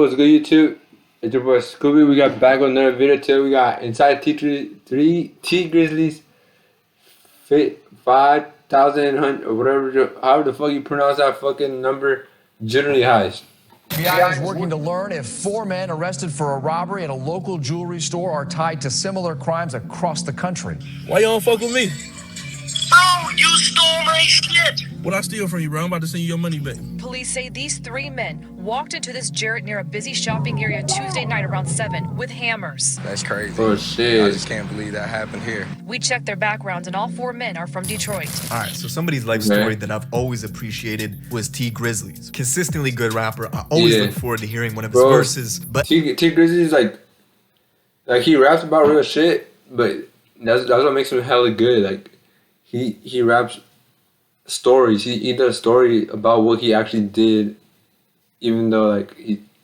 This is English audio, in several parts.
what's good, YouTube? It's your boy Scooby. We got back with another video today. We got inside Tee Grizzley's 5,000 or whatever, however the fuck you pronounce that fucking number, generally heist. FBI is working to learn if 4 men arrested for a robbery at a local jewelry store are tied to similar crimes across the country. Why you don't fuck with me? Bro, you stole my shit! What I steal from you, bro? I'm about to send you your money back. Police say these 3 men walked into this Jarrett near a busy shopping area Tuesday night around 7 with hammers. That's crazy. Oh shit. I just can't believe that happened here. We checked their backgrounds and all 4 men are from Detroit. Alright, so somebody's life story that I've always appreciated was Tee Grizzley's. Consistently good rapper. I always look forward to hearing one of his verses. But Tee Grizzley's like he raps about real shit, but that's what makes him hella good. Like he raps stories. He does a story about what he actually did, even though like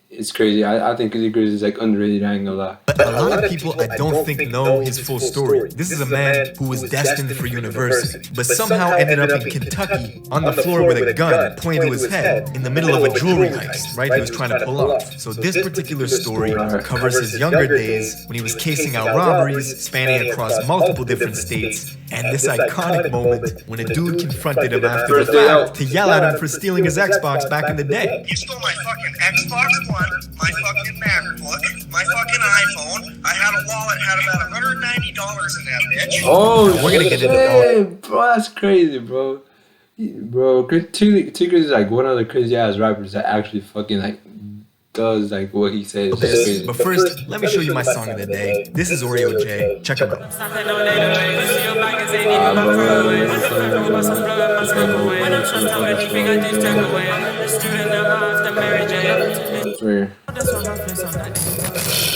it's crazy. I think Tee Grizzley is like underrated. I ain't gonna lie. But a lot of people I don't think know his full story. This is a man who was destined for university, but somehow ended up in Kentucky on the floor with a gun pointed to his head in the middle of a jewelry heist, right? He was trying to pull off. So this particular story covers his younger days when he was casing out robberies spanning across multiple different states, and this iconic moment when a dude confronted him after the fact to yell at him for stealing his Xbox back in the day. You stole my fucking Xbox One, my fucking MacBook, my fucking iPhone. I had a wallet, had about $190 in that bitch. Oh, we're gonna get into all. Bro, that's crazy, bro. Bro, Tee Grizzley is like one of the crazy ass rappers that actually fucking like does like what he says. Okay, but first, let me show you my song of the day. This is Oreo J. Check him out.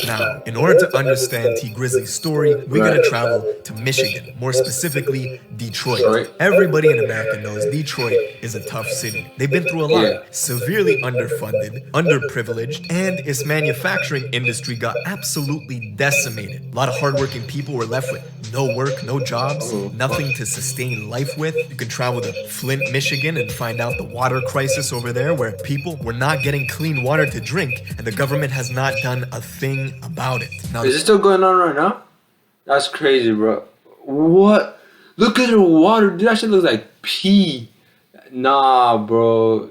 Now, in order to understand Tee Grizzley's story, we gotta travel to Michigan, more specifically Detroit. Everybody in America knows Detroit is a tough city. They've been through a lot. Severely underfunded, underprivileged, and its manufacturing industry got absolutely decimated. A lot of hardworking people were left with no work, no jobs, nothing to sustain life with. You can travel to Flint, Michigan and find out the water crisis over there, where people were not getting clean water to drink, and the government has not done a thing about it. Now, is it still going on right now? That's crazy, bro. What? Look at the water. Dude, that shit looks like pee. Nah, bro.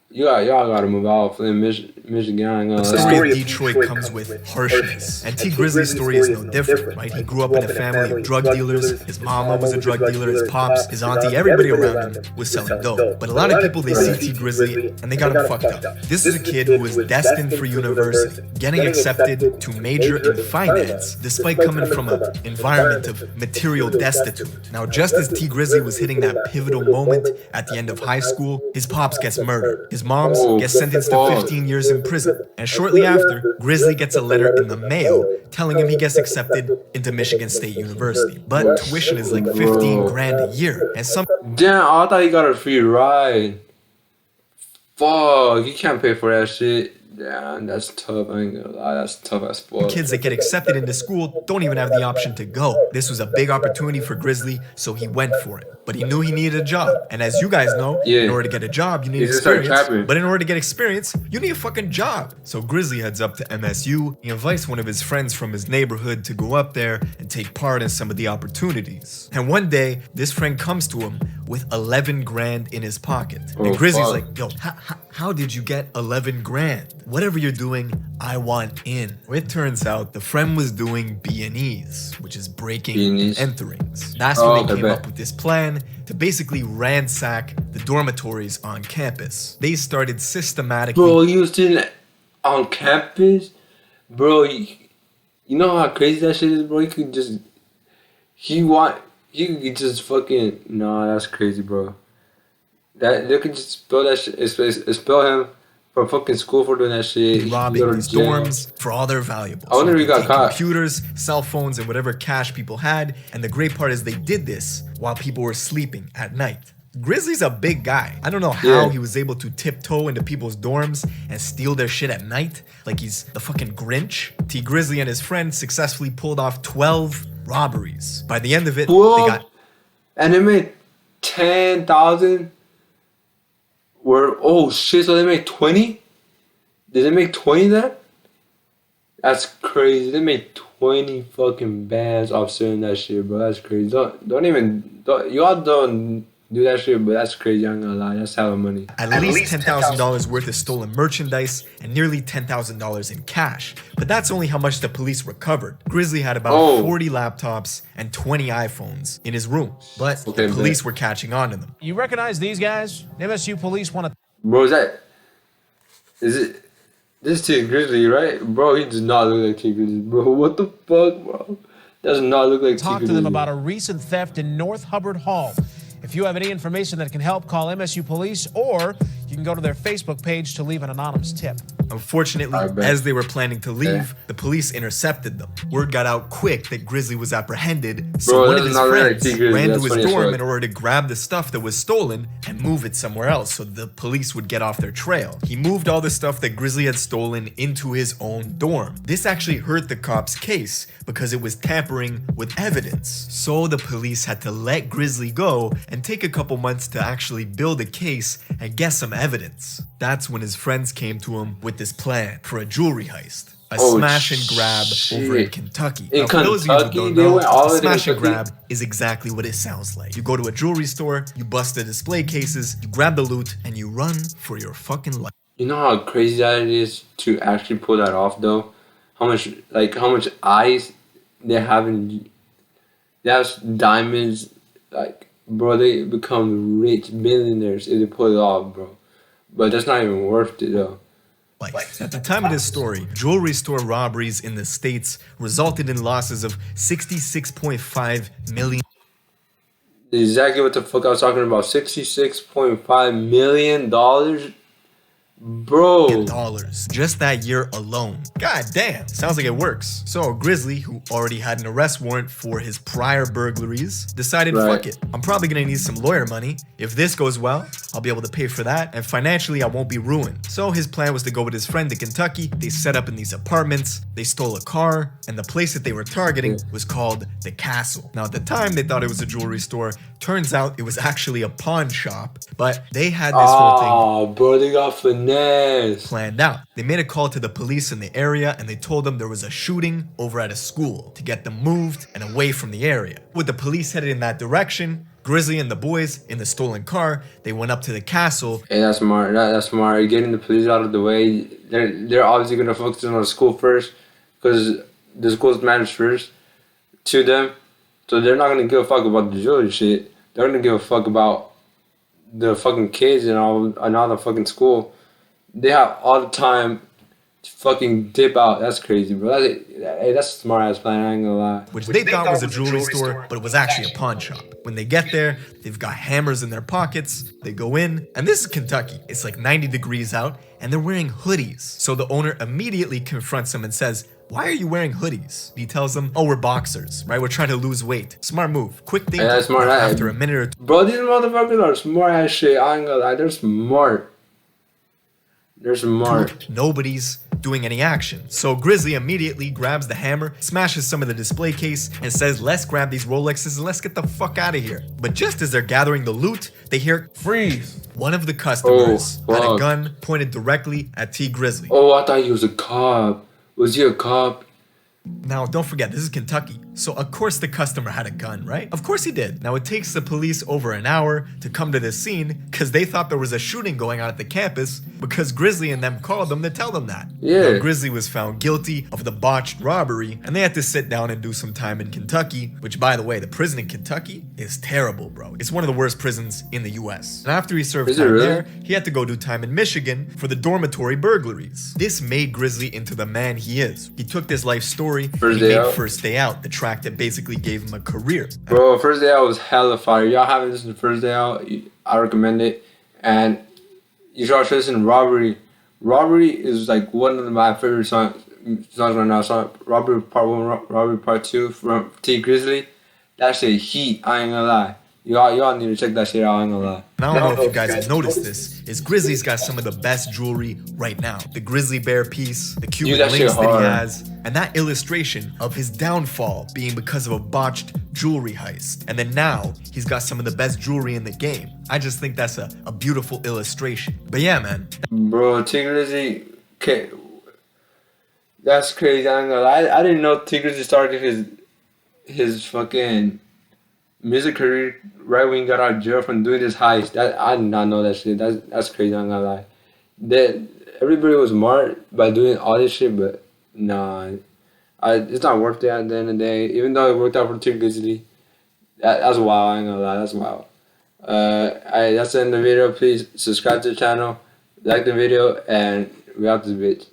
Y'all gotta move out of Flint, Michigan. The story of Detroit comes with harshness, and Tee Grizzley's story is no different, right? He grew up in a family of drug dealers. His mama was a drug dealer, his pops, his auntie, everybody around him was selling dope. But a lot of people, they see Tee Grizzley and they got him fucked up. This is a kid who was destined for university, getting accepted to major in finance, despite coming from an environment of material destitute. Now, just as Tee Grizzley was hitting that pivotal moment at the end of high school, his pops gets murdered. His mom's gets sentenced to 15 years in prison. And shortly after, Grizzley gets a letter in the mail telling him he gets accepted into Michigan State University. But tuition is like 15 grand a year. And some damn, I thought he got a free ride. Fuck, he can't pay for that shit. Damn, that's tough. I ain't gonna lie, that's tough as fuck. kids that get accepted into school don't even have the option to go. This was a big opportunity for Grizzley, so he went for it. But he knew he needed a job. And as you guys know, in order to get a job, you need experience. But in order to get experience, you need a fucking job. So Grizzley heads up to MSU. He invites one of his friends from his neighborhood to go up there and take part in some of the opportunities. And one day, this friend comes to him with 11 grand in his pocket. And Grizzly's like, yo, how did you get 11 grand? Whatever you're doing, I want in. It turns out the friend was doing B&Es, which is breaking and enterings. That's when they came up with this plan to basically ransack the dormitories on campus. They started systematically... Bro, he was sitting on campus? Bro, you know how crazy that shit is, bro? He could just... You could just fucking... Nah, that's crazy, bro. They could just expel that shit, expel him from fucking school for doing that shit. Robbing these dorms for all their valuables. I wonder if he got caught. Computers, cell phones, and whatever cash people had. And the great part is they did this while people were sleeping at night. Grizzly's a big guy. I don't know how he was able to tiptoe into people's dorms and steal their shit at night like he's the fucking Grinch. Tee Grizzley and his friends successfully pulled off 12 robberies. By the end of it, they got... And they made 10,000. Oh shit, so they made 20? Did they make 20 that? That's crazy. They made 20 fucking bands off selling that shit, bro. That's crazy. Y'all don't do that shit, but that's crazy. I'm gonna lie. That's hella money. At least $10,000 worth of stolen merchandise and nearly $10,000 in cash. But that's only how much the police recovered. Grizzly had about 40 laptops and 20 iPhones in his room. But the police were catching on to them. You recognize these guys? MSU police want to... Bro, is it... This Tee Grizzley, right? Bro, he does not look like Tee Grizzley. Bro, what the fuck, bro? Does not look like Tee Grizzley. Talk to them about a recent theft in North Hubbard Hall. If you have any information that can help, call MSU police, or you can go to their Facebook page to leave an anonymous tip. Unfortunately, as they were planning to leave, the police intercepted them. Word got out quick that Grizzly was apprehended, so one of his friends ran to his dorm in order to grab the stuff that was stolen and move it somewhere else so the police would get off their trail. He moved all the stuff that Grizzly had stolen into his own dorm. This actually hurt the cops' case because it was tampering with evidence. So the police had to let Grizzly go and take a couple months to actually build a case and get some evidence. That's when his friends came to him with this plan for a jewelry heist. A smash and grab over in Kentucky. Now, for those of you who don't know, a smash and grab is exactly what it sounds like. You go to a jewelry store, you bust the display cases, you grab the loot, and you run for your fucking life. You know how crazy that is to actually pull that off, though? How much eyes they have in... They have diamonds, like, bro, they become rich millionaires if they pull it off, bro. But that's not even worth it, though. At the time of this story, jewelry store robberies in the States resulted in losses of $66.5 million. Exactly what the fuck I was talking about. $66.5 million? Bro. Just that year alone. God damn. Sounds like it works. So Grizzly, who already had an arrest warrant for his prior burglaries, decided, fuck it. I'm probably gonna need some lawyer money. If this goes well, I'll be able to pay for that, and financially I won't be ruined. So his plan was to go with his friend to Kentucky. They set up in these apartments, they stole a car, and the place that they were targeting was called the Castle. Now at the time they thought it was a jewelry store. Turns out it was actually a pawn shop, but they had this whole thing. Oh, bro, they got finesse. Planned out. They made a call to the police in the area and they told them there was a shooting over at a school to get them moved and away from the area. With the police headed in that direction, Grizzly and the boys in the stolen car, they went up to the castle. Hey, that's smart. That's smart. Getting the police out of the way. They're obviously gonna focus on the school first because the school matters first to them. So they're not gonna give a fuck about the jewelry shit. They're gonna give a fuck about the fucking kids and all the fucking school. They have all the time to fucking dip out. That's crazy, bro. That's a smart ass plan. I ain't gonna lie. Which they thought was a jewelry store, but it was actually a pawn shop. When they get there, they've got hammers in their pockets. They go in, and this is Kentucky. It's like 90 degrees out, and they're wearing hoodies. So the owner immediately confronts them and says, "Why are you wearing hoodies?" He tells them, "Oh, we're boxers, right? We're trying to lose weight." Smart move. Quick thinking. Yeah, smart. After a minute or two. Bro, these motherfuckers are smart as shit. I ain't gonna lie. They're smart. They're smart. Nobody's doing any action. So Grizzly immediately grabs the hammer, smashes some of the display case, and says, "Let's grab these Rolexes and let's get the fuck out of here." But just as they're gathering the loot, they hear, "Freeze!" One of the customers had a gun pointed directly at Tee Grizzley. Oh, I thought he was a cop. Was he a cop? Now, don't forget, this is Kentucky, so of course the customer had a gun, right? Of course he did. Now, it takes the police over an hour to come to this scene because they thought there was a shooting going on at the campus because Grizzly and them called them to tell them that. Yeah. Now, Grizzly was found guilty of the botched robbery, and they had to sit down and do some time in Kentucky, which, by the way, the prison in Kentucky is terrible, bro. It's one of the worst prisons in the US. And after he served time there, he had to go do time in Michigan for the dormitory burglaries. This made Grizzly into the man he is. He took this life story. First Day Out, the track that basically gave him a career. Bro, First Day Out was hella fire. Y'all haven't listened to First Day Out, I recommend it. And you should also listen to Robbery. Robbery is like one of my favorite songs right now. Robbery Part 1, Robbery Part 2 from Tee Grizzley. That shit heat, I ain't gonna lie. Y'all need to check that shit out, I ain't gonna lie. Now, I don't know if you guys have noticed this, is Grizzly's got some of the best jewelry right now. The grizzly bear piece, the Cuban links that he has, and that illustration of his downfall being because of a botched jewelry heist. And then now, he's got some of the best jewelry in the game. I just think that's a beautiful illustration. But yeah, man. Bro, Tee Grizzley, Okay, that's crazy. I'm gonna lie. I didn't know Tee Grizzley started his fucking music career right when he got out of jail from doing this heist. That I did not know that shit. That's crazy. I'm gonna lie. That everybody was smart by doing all this shit, but nah, it's not worth it at the end of the day. Even though it worked out for Tee Grizzley, that's wild. I ain't gonna lie. That's wild. Alright, that's the end of the video. Please subscribe to the channel, like the video, and we out this bitch.